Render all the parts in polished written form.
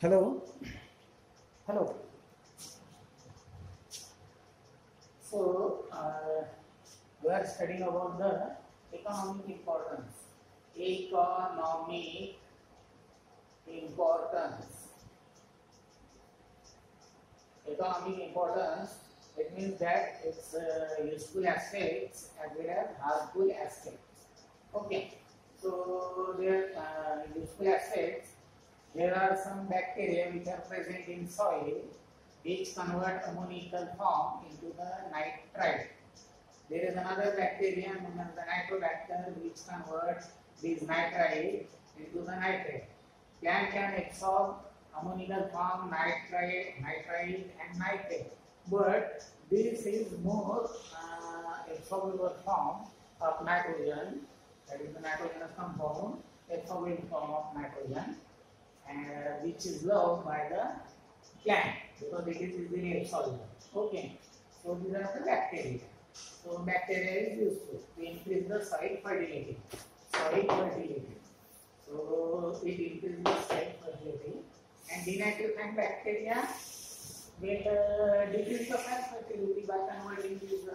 Hello. Hello. So, we are studying about the economic importance. Economic importance. Economic importance. It means that its useful aspects as well as harmful aspects. Okay. So, their useful aspects. There are some bacteria which are present in soil which convert ammoniacal form into the nitrite. There is another bacteria known as the nitrobacter which converts these nitrite into the nitrate. Plant can absorb ammoniacal form, nitrite and nitrate. But this is more absorbable form of nitrogen, that is the nitrogenous compound, absorbable form of nitrogen, which is loved by the plant because it is easily absorbable. Okay, so these are the bacteria. So bacteria is useful to increase the soil fertility. So it increases the soil fertility, and denitrifying bacteria will decrease the soil fertility by converting this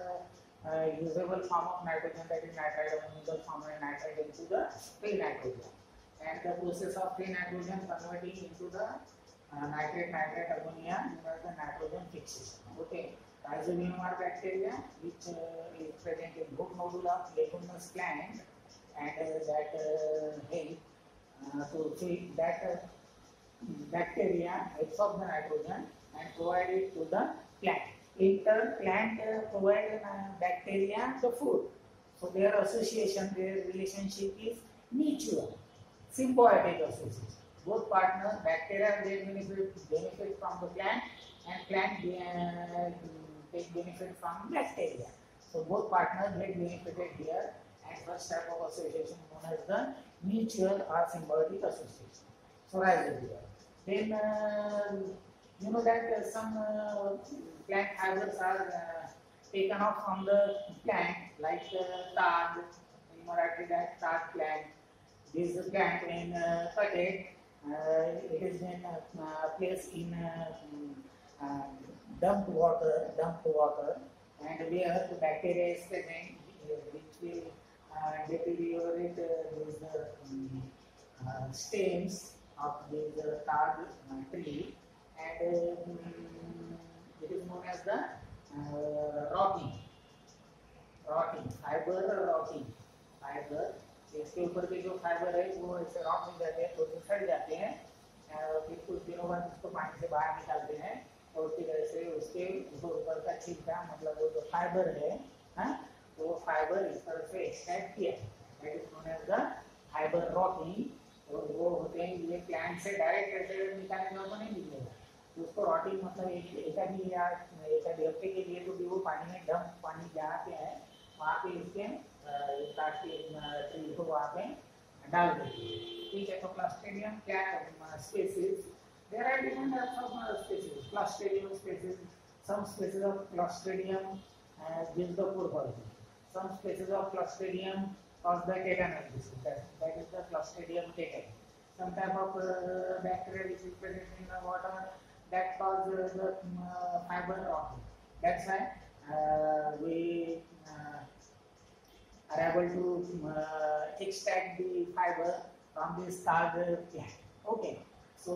usable form of nitrogen, that is nitrite, ammoniacal form and nitrite, into the free nitrogen. And the process of free nitrogen converting into the nitrate ammonia known as the nitrogen fixation. Okay, rhizobium are bacteria which is present in root nodule of leguminous plant, and that help to feed that bacteria absorb the nitrogen and provide it to the plant. In turn, plant provide bacteria the food. So their association, their relationship is mutual, symbiotic association. Both partners, bacteria get benefit from the plant, and plant take benefit from bacteria. So both partners get benefited here, and first type of association known as the mutual or symbiotic association. So rhizobium. Then you know that some plant fibers are taken off from the plant, like tar, in Marathi that tar plant. This plant when cut it is then placed in dumped water, and where the bacteria is present, which will deteriorate these stems of this tar tree, and it is known as the rotting fiber. इसके ऊपर के जो fibre है वो ऐसे rot हो जाते हैं, तो सड़ जाते हैं, फिर कुछ दिनों बाद उसको पानी से बाहर निकालते हैं, और उसकी वजह से उसके ऊपर का छिलका, मतलब वो जो फाइबर है, तो वो फाइबर इस तरह से एक्सट्रैक्ट किया, that is known as the fibre rotting. और वो होते हैं ये प्लांट से डायरेक्ट ऐसे निकालने के बाद नहीं निकलेगा, तो उसको रॉटिंग मतलब एक हफ्ते के लिए तो भी वो पानी में डंप, पानी जहाँ पे है वहाँ पे इसके ट्री को वहाँ पे डाल देंगे. ठीक है, तो क्लस्ट्रिडियम क्या species, there are different types of species. Clostridium species, some species of clostridium gives the food poison. Some species of Clostridium cause the tetanosis. That is the Clostridium tetani. Some type of bacteria which is present in the water that cause the fiber rotting. That's why we are able to extract the fiber from this tarred plant. Okay, so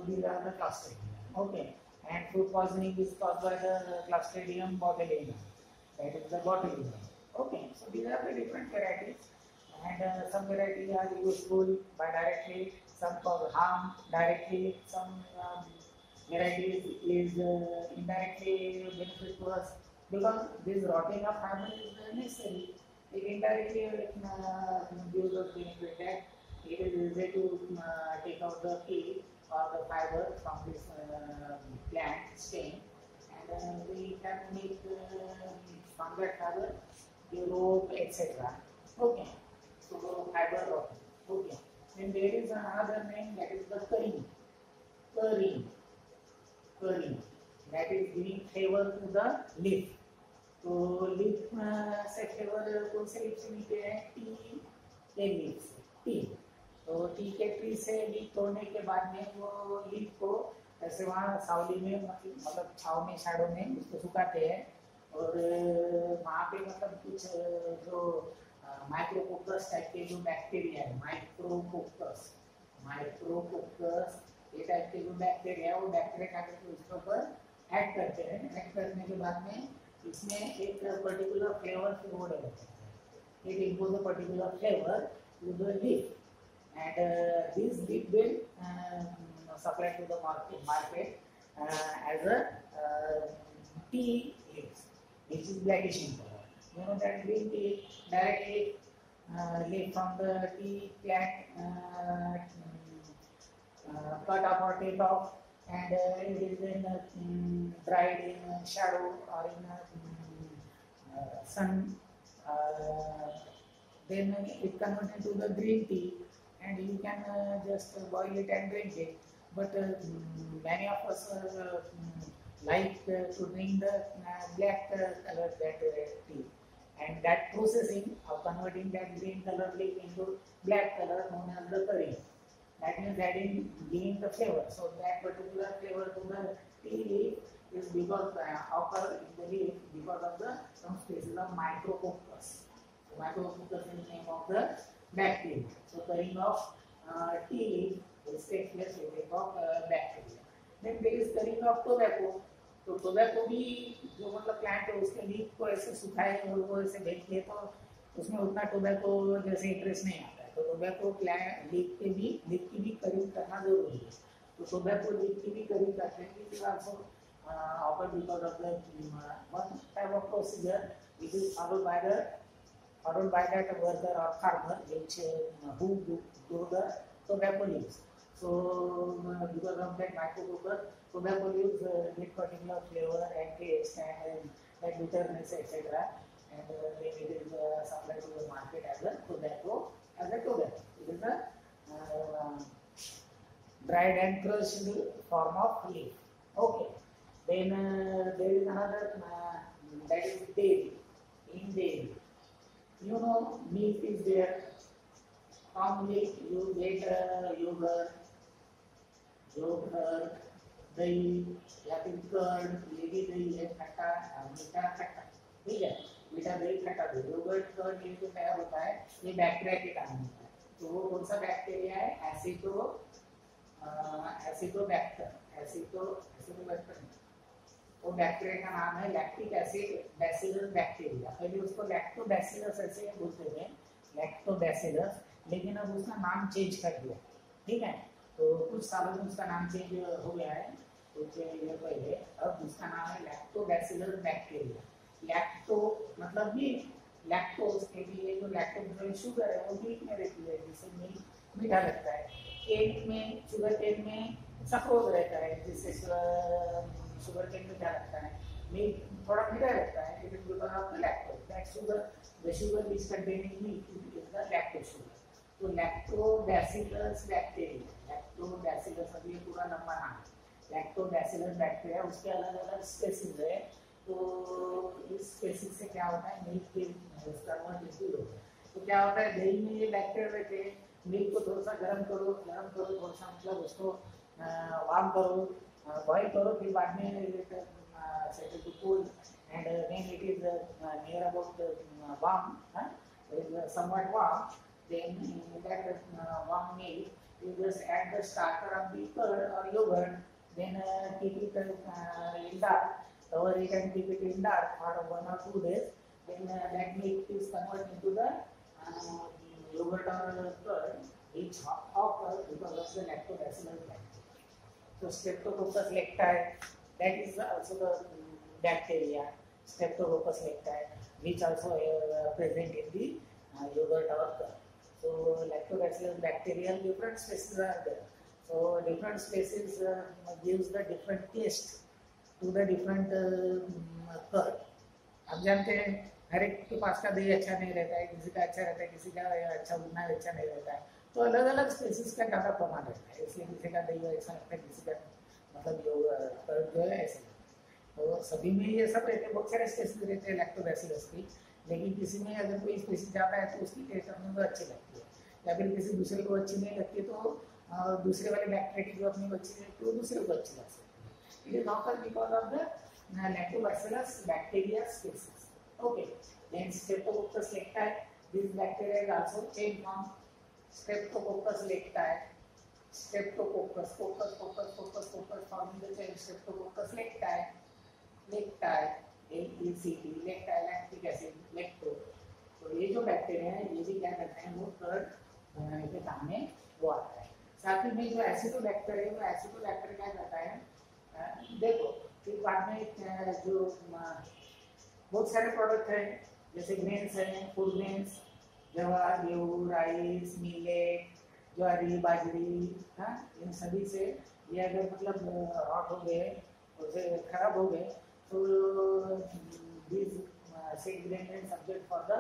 these are the Clostridium. Okay, and food poisoning is caused by the Clostridium botulinum. That is the botulinum. Okay, so these are the different varieties, and some varieties are useful by directly, some cause harm directly, some varieties is indirectly benefit to us, because this rotting of fiber is necessary. It indirectly gives us benefit that it is easy to take out the peel or the fiber from this plant stem, and we can make from that fiber the rope, etc. Okay, so fiber rope. Okay, then there is another name, that is the currying. That is giving flavor to the leaf. तो leaf से flavour कौन से leaf से मिलते हैं? T के leaf से. T तो टी के ट्री से लीफ तोड़ने के बाद में वो लीफ को ऐसे वहाँ सावली में मतलब छाव में शैडो में उसको सुखाते हैं और वहाँ पे मतलब कुछ जो माइक्रोकोकस टाइप के जो बैक्टीरिया है माइक्रोकोकस ये टाइप के जो बैक्टीरिया है वो बैक्टीरिया का उसके ऊपर ऐड करते हैं। ऐड करने के बाद में इसमें एक पर्टिकुलर फ्लेवर की वो डेवलप करते हैं। It impose a particular flavour to the leaf and this leaf will supply to the market as a tea leaves, which is blackish in color. You know that green tea directly leaf from the tea plant cut off or take off, and it is then dried in shadow or in sun. Then it converts into the green tea, and you can just boil it and drink it. But many of us like to drink the black color that tea, and that processing of converting that green color leaf into black color known as the curry. That means adding giving the flavor. So that particular flavor to the tea leaf is because occur in the leaf because of the some species of micrococcus. Micrococcus is the name of the bacteria. So currying of tea leaf takes place with the bacteria. Then there is currying of tobacco. तो tobacco भी जो मतलब plant है उसके leaf को ऐसे सुखाए और वो ऐसे बेच दिए तो उसमें उतना टोबैको जैसे इंटरेस्ट नहीं आता है। तो टोबैको प्लांट लीफ की भी करीब करना जरूरी है। तो टोबैको लीफ की भी करीब करते हैं। It is also offered because of the one type of procedure which is followed by that worker or farmer which who grow the tobacco leaves. So because of that micrococcus, tobacco leaves get particular flavor and taste and like bitterness etc. And then it is supplied to the market as a tobacco. It is a dried and crushed form of leaf. Okay. Then there is another that is dairy. In dairy, you know, milk is there. From milk you get yogurt, दही या फिर curd, ये भी दही है खट्टा, मीठा खट्टा, ठीक है, मीठा दही खट्टा दही। योगर्ट कर्ड ये जो तैयार होता है ये बैक्टीरिया के कारण होता है। तो वो कौन सा बैक्टीरिया है? एसिडोबैक्टर। वो बैक्टीरिया का नाम है लैक्टिक एसिड बैसिलस बैक्टीरिया। पहले उसको लैक्टोबैसिलस ऐसे बोलते थे, लैक्टोबैसिलस, लेकिन अब उसका नाम चेंज कर दिया, ठीक है। तो कुछ सालों में उसका नाम चेंज हो गया है, कुछ ईयर पहले। अब उसका नाम है लैक्टोबैसिलस बैक्टीरिया। लैक्टो मतलब भी लैक्टोज के लिए जो लैक्टोज शुगर है वो मिल्क में रहती है, जिससे मिल्क मीठा लगता है। केक में, शुगर केक में सक्रोज रहता है, जिससे शुगर केक मीठा लगता है। मिल्क थोड़ा मीठा लगता है, it is because of the lactose. That sugar, the sugar is containing milk is the lactose sugar. तो लैक्टोबैसिलस बैक्टीरिया, लैक्टोबैसिलस अभी पूरा लंबा नाम है। लैक्टोबैसिलस बैक्टीरिया, उसके अलग अलग स्पेसीज है। तो इस स्पेसीज से क्या होता है, मिल्क के कन्वर्ट होता है। तो क्या होता है, दही में ये बैक्टीरिया रहते हैं। मिल्क को थोड़ा सा गर्म करो, थोड़ा सा मतलब उसको वार्म करो, बॉईल करो, फिर बाद में set it to cool, and when it is near about warm, it is somewhat warm, then in that warm milk you just add the starter of the curd or yogurt, then keep it in dark, cover it and keep it in dark for 1 or 2 days. Then that milk is converted into the yogurt or curd, which occurs because of the lactobacillus bacteria. So Streptococcus lecti, that is also the bacteria, Streptococcus lecti, which also present in the yogurt or curd. So lactobacillus bacteria, different species are there. So different species gives the different taste to the different curd. आप जानते हैं हर एक के पास का दही अच्छा नहीं रहता है, किसी का अच्छा रहता है, किसी का अच्छा उतना अच्छा नहीं रहता है। तो अलग अलग स्पेसीज का ज़्यादा प्रमाण रहता है, इसलिए किसी का दही अच्छा लगता है, किसी का मतलब जो है ऐसे। तो सभी में ये सब रहते हैं, बहुत सारे स्पेसीज रहते हैं लैक्टोबैसिलस की, लेकिन किसी में अगर कोई स्पेसीज ज़्यादा है तो उसकी टेस्ट अपने को अच्छी लगती है। या फिर किसी दूसरे को अच्छी नहीं लगती तो दूसरे वाले बैक्टीरिया की जो अपनी को अच्छी लगती है वो दूसरे को अच्छी लग सकती है। It is occur because of the lactobacillus bacteria species. Okay, then Streptococcus lecti, this bacteria is also came from Streptococcus lecti. Streptococcus, coccus forming the chain Streptococcus lecti, LECT, lecti lactic acid, lacto. तो ये जो bacteria है ये भी क्या करते हैं, वो कर्ड बनाने के काम में वो आता है। साथ ही में जो एसिडोबैक्टर है, वो एसिडोबैक्टर क्या करता है, देखो फिर बाद में जो बहुत सारे प्रोडक्ट हैं जैसे ग्रेन्स हैं, फूड ग्रेन्स, जवार, गेहूँ, राइस, मिलेट, ज्वारी, बाजरी, हाँ, इन सभी से ये अगर मतलब रॉट हो गए, उसे खराब हो गए तो these seed grain is subject for the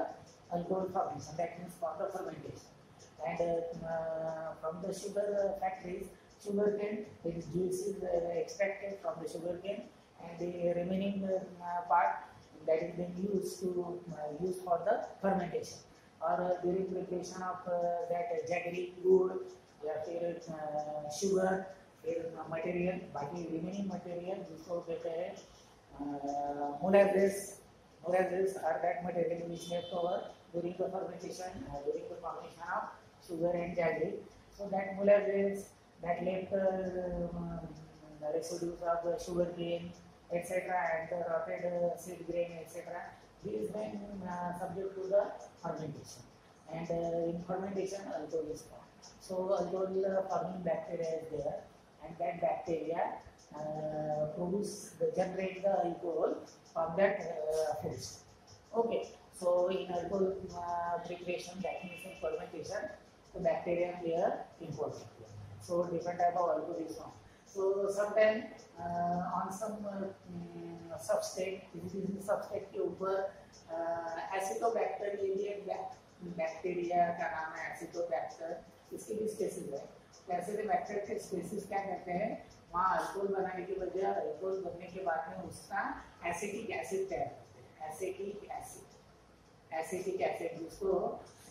alcohol formation, that means for the fermentation. And from the sugar factories, sugar cane, its juice is extracted from the sugar cane, and the remaining part that is being used to use for the fermentation or during preparation of that jaggery, गुड़ या फिर sugar, फिर material, बाकी remaining material जिसको कहते हैं molasses are that material which left over during the fermentation, during the formation of sugar and jaggery. So that molasses, that left the residues of the sugar cane, etc., and the rotted seed grain, etc., these then subject to the fermentation. And in fermentation, alcohol is formed. So alcohol forming bacteria is there, and that bacteria generate the alcohol from that foods. Okay, so in alcohol preparation, that means in fermentation, the bacteria play an important role. So different type of alcohol is formed. So sometimes on some substrate, किसी substrate के ऊपर एसिडोबैक्टर, ये bacteria का नाम है एसिडोबैक्टर, इसकी भी species है। एसिडोबैक्टर के स्पेसीज क्या कहते हैं, वहाँ अल्कोहल बनाने की वजह, अल्कोहल बनने के बाद में उसका एसिटिक एसिड तैयार करते हैं, एसिटिक एसिड जिसको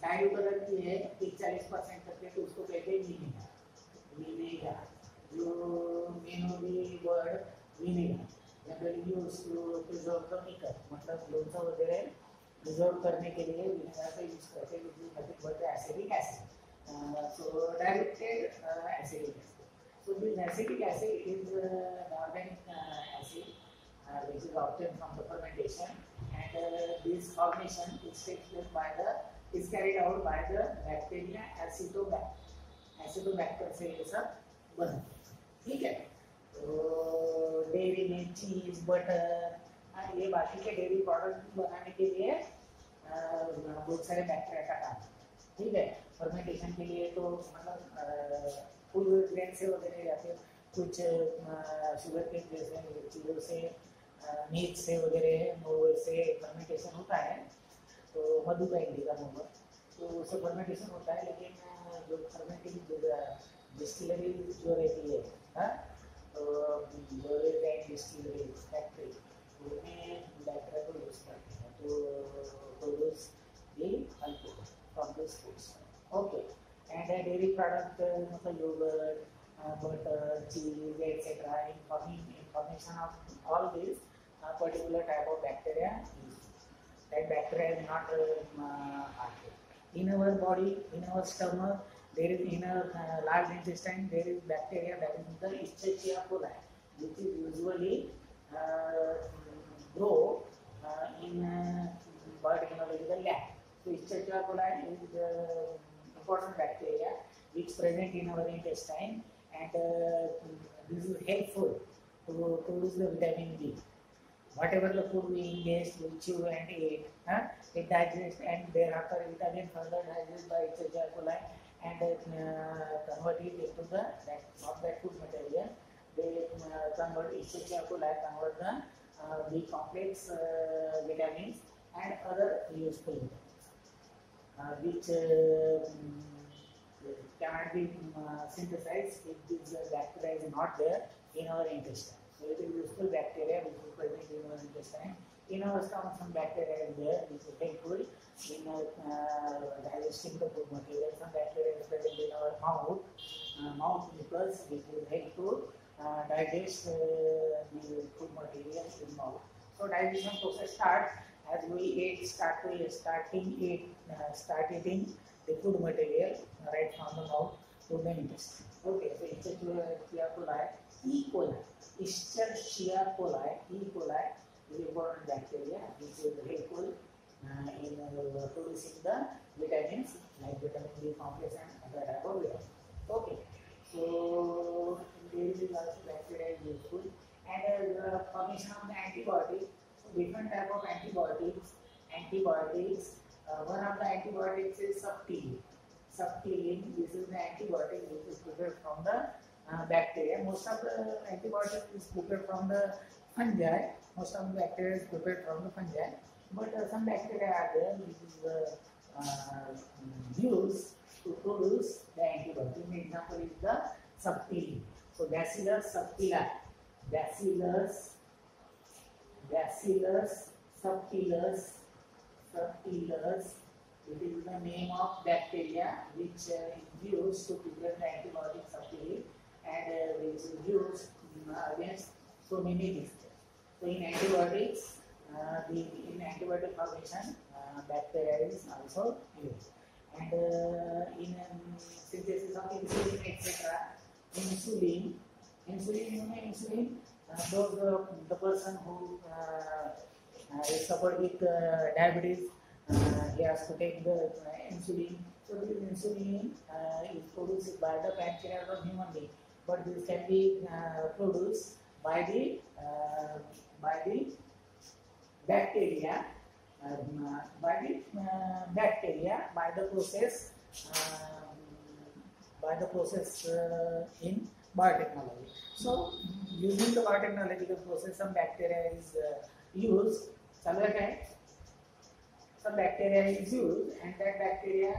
डाइल्यूट करती है 40% करके, तो उसको कहते हैं विनेगर, जो मेन होगी word vinegar, generally use to preserve the liquor, मतलब लोणचं वगैरह प्रिजर्व करने के लिए विनेगर का यूज करते हैं, nothing but acidic acid, so diluted acidic acid. So this acetic acid is an organic acid which is obtained from the fermentation, and this formation is carried out by the bacteria Acidobacter. Acidobacter से ये सब बनता है, ठीक है। तो dairy में चीज, बटर, ये बाकी के डेयरी प्रोडक्ट बनाने के लिए बहुत सारे बैक्टीरिया का काम है, ठीक है। फर्मेंटेशन के लिए तो मतलब फूड ग्रेन से वगैरह या फिर कुछ शुगर के जैसे चीज़ों से, मीट से वगैरह वो से फर्मेंटेशन होता है। तो मधु का इंडिका होगा तो उससे फर्मेंटेशन होता है, लेकिन जो फर्मेंटिंग डिस्टिलरी जो रहती है, हाँ, तो डिस्टिलरी फैक्ट्री उनमें बैक्टीरिया को यूज करते हैं तो produce the alcohol from this foods. Okay, and a dairy product मतलब yogurt, butter, cheese, etc. Information of all these particular type of bacteria. That bacteria is not harmful. In our body, in our stomach, there is in our large intestine there is bacteria that is the Escherichia coli, which is usually grow in biotechnological lab. So Escherichia coli is important bacteria which present in our intestine, and this is helpful to produce the vitamin D. Whatever the food we ingest, we chew and eat, it digests, and thereafter it again further digested by Escherichia coli and convert it into that food material. They convert Escherichia coli, convert the B complex vitamins and other useful vitamins. Which cannot be synthesized if this bacteria is not there in our intestine. So it is useful bacteria which is present in our intestine, In our stomach, some bacteria is there which is helpful in digesting the food material. Some bacteria is present in our mouth mucus, which is helpful digest the food material in mouth. So digestion process starts as we start eating the food material right from the mouth to the intestine. Okay, so Escherichia coli, E. coli, Escherichia coli, E. coli is important bacteria which is helpful in producing the vitamins like vitamin D complex and other type of vitamins. Okay, so there is also bacteria is useful, and formation of the antibiotics. So different type of antibiotics. One of the antibiotics is subtiline. Subtiline, this is the antibiotic which is prepared from the bacteria. Most of the antibiotics is prepared from the fungi. Most of the bacteria is prepared from the fungi, but some bacteria are there which is used to produce the antibiotic. An example is the subtiline. So Bacillus subtilis, Bacillus subtilis. It is the name of bacteria which is used to prepare the antibiotic subtilis, and which is used against so many diseases. So in antibiotics, in antibiotic formation, bacteria is also used, and in synthesis of insulin, etc. Insulin, those the person who is suffered with diabetes, he has to take the insulin. So this insulin is produced by the pancreas of human being, but this can be produced by the bacteria, by the process in biotechnology. So using the biotechnological process, some bacteria is used. Some bacteria is used, and that bacteria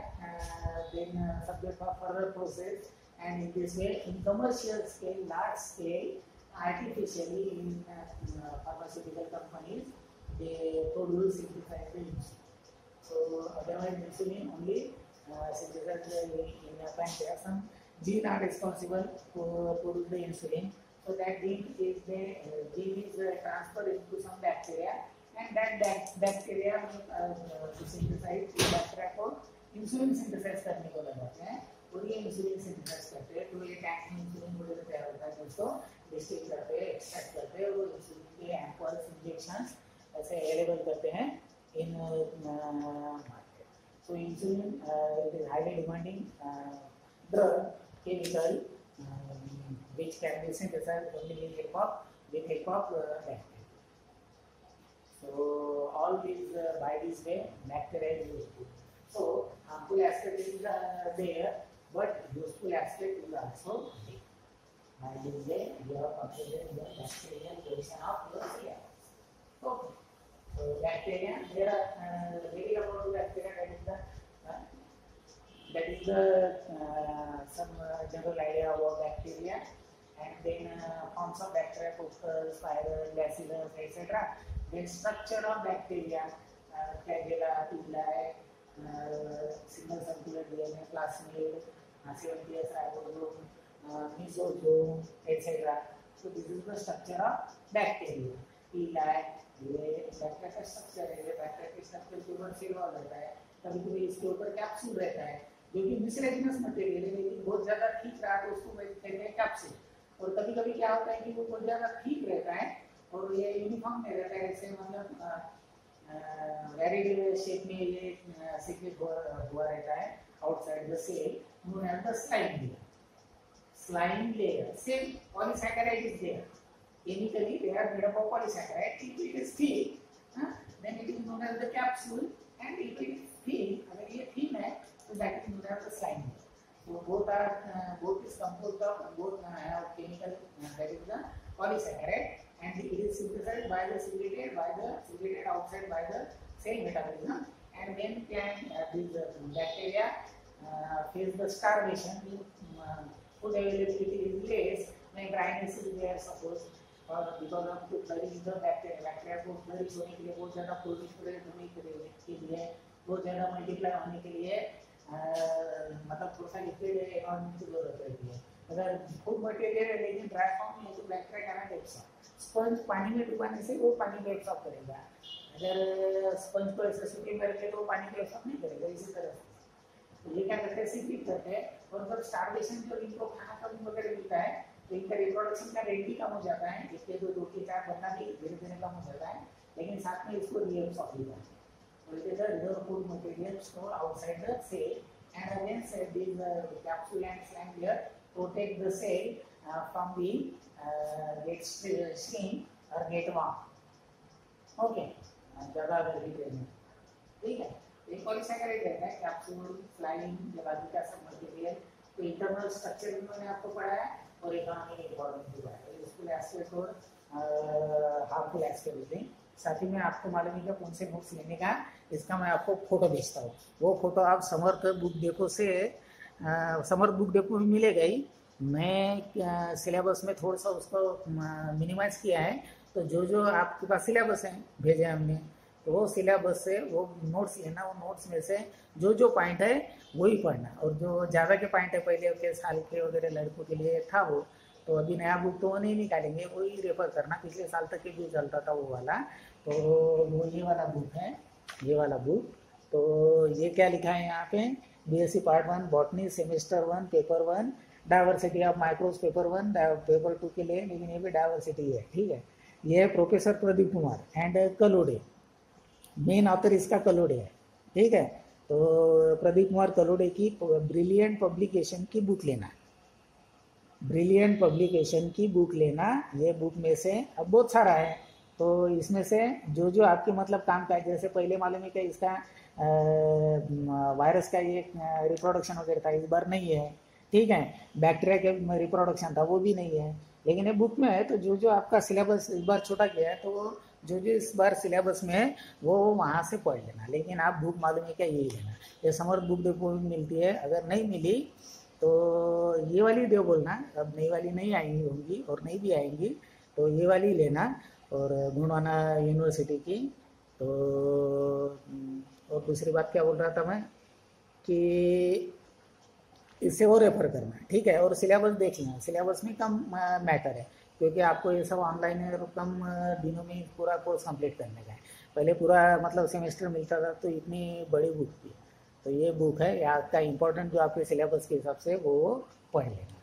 then subject for further process, and in this way, in commercial scale, large scale, artificially in pharmaceutical companies, they produce synthesized insulin. So otherwise, insulin only synthesized in a pancreas. Some genes are responsible to produce the insulin. So that gene is transferred into some bacteria, and that bacteria to synthesize bacteria को insulin synthesise करने को लगाते हैं, और ये insulin synthesise करते हैं, तो ये टैंक में इंसुलिन वगैरह तैयार होता है, जिसको डिस्टिल करते हैं, एक्सट्रैक्ट करते हैं, और इंसुलिन के एम्पल्स इंजेक्शंस ऐसे अवेलेबल करते हैं इन market. So insulin it is highly demanding drug, chemical, which can be synthesized only with help of bacteria. So all these by this way bacteria is useful. So harmful aspect is there, but useful aspect is also there. By this way you have considered the bacterial position of your cell. Okay. So bacteria, there are very about bacteria, that is the some general idea about bacteria, and then forms of bacteria, Coccus, spiral, Bacillus, etc. Then structure of bacteria, flagella, villi, single circular DNA, plasmid, 70S ribosome, mesosome, etc. So this is the structure of bacteria. Villi, ये bacteria का structure है, bacteria के structure के ऊपर cell wall रहता है, कभी-कभी इसके ऊपर कैप्सूल रहता है, जो कि मिसलेनियस मटेरियल है, लेकिन बहुत ज्यादा ठीक रहा तो उसको कहते हैं कैप्सूल. और कभी-कभी क्या होता है कि वो बहुत ज्यादा ठीक रहता है और ये यूनिफॉर्म में रहता है, ऐसे मतलब वेरिड शेप में ये सीक्रेट हुआ रहता है outside the cell, known as the slime layer. Same polysaccharide is there. Chemically, they are made up of polysaccharide. If it is thick, then it is known as the capsule, and if it is thin, अगर ये thin है, so that is known as the slime. So both is composed of have chemical, that is the polysaccharide, and it is synthesized by the secreted outside by the cell metabolism, and then can these bacteria face the starvation. Food availability is less, when dryness is there, suppose. और because of to flourish the bacteria को flourish होने के लिए बहुत ज़्यादा proliferate होने के लिए बहुत ज़्यादा मल्टीप्लाई होने के लिए मतलब थोड़ा सा लिक्विड एनवायरनमेंट की जरूरत रहती है। अगर फूड मटेरियल है लेकिन ड्राई फॉर्म में तो बैक्टीरिया कैनॉट एब्सॉर्ब। स्पंज पानी में डुबाने से वो पानी को एब्सॉर्ब करेगा, अगर स्पंज को ऐसे सूखी करके तो पानी को एब्सॉर्ब नहीं करेगा। इसी तरह से तो ये क्या करते हैं, सीक्रेट करते हैं। और जब स्टार्वेशन जब इनको खाना कम वगैरह मिलता है तो इनका रिप्रोडक्शन का रेट भी कम हो जाता है, इसके दो के चार बनना भी धीरे धीरे कम हो जाता है, लेकिन साथ में इसको रीअब्सॉर्ब भी करते हैं। So it is a reserve food material stored outside the cell, and again said these capsule and slime layer protect the cell from the get stream or get warm. Okay, ज़्यादा गर्मी में ठीक है। एक polysaccharide रहता है capsule, slime, जलादी का सब मटेरियल। तो इंटरनल स्ट्रक्चर भी मैंने आपको पढ़ाया और इकोनॉमिक इंपॉर्टेंस भी पढ़ाया, यूजफुल एस्पेक्ट और हार्मफुल एस्पेक्ट भी। साथ ही में आपको मालूम है कि कौन से बुक्स लेने का, इसका मैं आपको फोटो भेजता हूँ। वो फोटो आप समर्थ बुक डेपो से समर्थ बुक डेपो में मिलेगा ही। मैं सिलेबस में थोड़ा सा उसको मिनिमाइज किया है, तो जो जो आपके पास सिलेबस है भेजे हमने, तो वो सिलेबस से वो नोट्स लेना, वो नोट्स में से जो जो पॉइंट है वही पढ़ना। और जो ज़्यादा के पॉइंट है पहले के साल के वगैरह लड़कों के लिए था वो, तो अभी नया बुक तो वो नहीं निकालेंगे, वही रेफर करना। पिछले साल तक के जो चलता था वो वाला, तो वो ये वाला बुक है, ये वाला बुक। तो ये क्या लिखा है यहाँ पे, BSc part 1 botany semester 1 paper 1 diversity of micros paper 1 paper 2 के लिए, लेकिन ये भी डाइवर्सिटी है, ठीक है। ये है professor Pradeep Kumar and Kalode, main author इसका कलोडे है, ठीक है। तो प्रदीप कुमार कलोडे की ब्रिलियंट पब्लिकेशन की बुक लेना, ब्रिलियंट पब्लिकेशन की बुक लेना। ये बुक में से अब बहुत सारा है, तो इसमें से जो जो आपके मतलब काम का है, जैसे पहले मालूम है कि इसका वायरस का ये रिप्रोडक्शन वगैरह था, इस बार नहीं है, ठीक है। बैक्टीरिया के रिप्रोडक्शन था, वो भी नहीं है, लेकिन ये बुक में है। तो जो जो आपका सिलेबस इस बार छोटा किया है, तो जो जो इस बार सिलेबस में है वो वहाँ से पढ़ लेना। लेकिन आप बुक मालूम है क्या, यही लेना। ये समर्थ बुक डेपो में मिलती है, अगर नहीं मिली तो ये वाली दे बोलना, अब नई वाली नहीं आएंगी होंगी और नहीं भी आएंगी, तो ये वाली लेना। और गुणवाना यूनिवर्सिटी की। तो और दूसरी बात क्या बोल रहा था मैं, कि इससे वो रेफर करना, ठीक है। और सिलेबस देख लेना, सिलेबस में कम मैटर है, क्योंकि आपको ये सब ऑनलाइन है और कम दिनों में पूरा कोर्स कंप्लीट करने का है। पहले पूरा मतलब सेमेस्टर मिलता था, तो इतनी बड़ी बुक थी। तो ये बुक है आपका इम्पोर्टेंट, जो आपके सिलेबस के हिसाब से वो पढ़ लेना।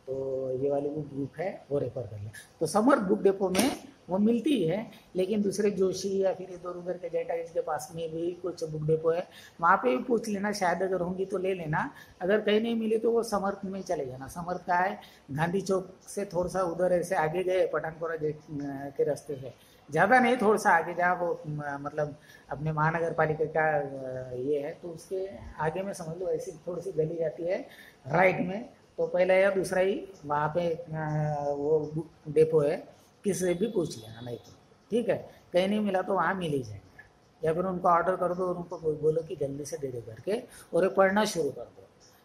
तो ये वाली बुक है, वो रेफर कर लेना। तो समर्थ बुक डेपो में वो मिलती है, लेकिन दूसरे जोशी या फिर इधर उधर के डेटा के पास में भी कुछ बुक डेपो है, वहाँ पे भी पूछ लेना, शायद अगर होंगी तो ले लेना। अगर कहीं नहीं मिली तो वो समर्थ में चले जाना। समर्थ का है गांधी चौक से थोड़ा सा उधर ऐसे आगे गए, पठानकोट के रास्ते से, ज़्यादा नहीं, थोड़ा सा आगे जहाँ वो मतलब अपने महानगर पालिका का ये है, तो उसके आगे में समझ लो ऐसी थोड़ी सी गली जाती है राइट में, तो पहला या दूसरा ही वहाँ पे वो बुक डेपो है, किसी से भी पूछ लेना। नहीं तो ठीक है, कहीं नहीं मिला तो वहाँ मिल ही जाएगा, या फिर उनको ऑर्डर कर दो और उनको बोलो कि जल्दी से दे दे करके, और ये पढ़ना शुरू कर दो।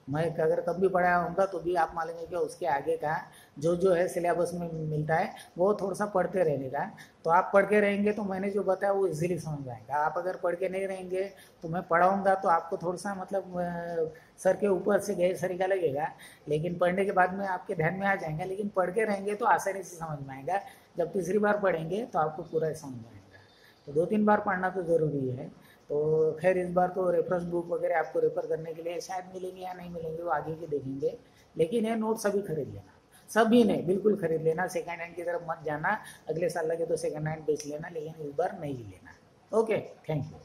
मैं अगर कब भी पढ़ाया होगा तो भी आप मालूम है कि उसके आगे का जो जो है सिलेबस में मिलता है वो थोड़ा सा पढ़ते रहने का। तो आप पढ़ के रहेंगे तो मैंने जो बताया वो इजीली समझ में आएगा। आप अगर पढ़ के नहीं रहेंगे तो मैं पढ़ाऊँगा तो आपको थोड़ा सा मतलब सर के ऊपर से गए सरीका लगेगा, लेकिन पढ़ने के बाद में आपके ध्यान में आ जाएगा। लेकिन पढ़ के रहेंगे तो आसानी से समझ में आएगा। जब तीसरी बार पढ़ेंगे तो आपको पूरा समझ में आएगा। तो 2-3 बार पढ़ना तो ज़रूरी है। तो खैर इस बार तो रेफरेंस बुक वगैरह आपको रेफर करने के लिए शायद मिलेंगे या नहीं मिलेंगे, वो आगे के देखेंगे। लेकिन ये नोट सभी खरीद लेना, सभी ने बिल्कुल खरीद लेना। सेकंड हैंड की तरफ मत जाना, अगले साल लगे तो सेकंड हैंड बेच लेना, लेकिन इस बार नहीं लेना। Okay, thank you.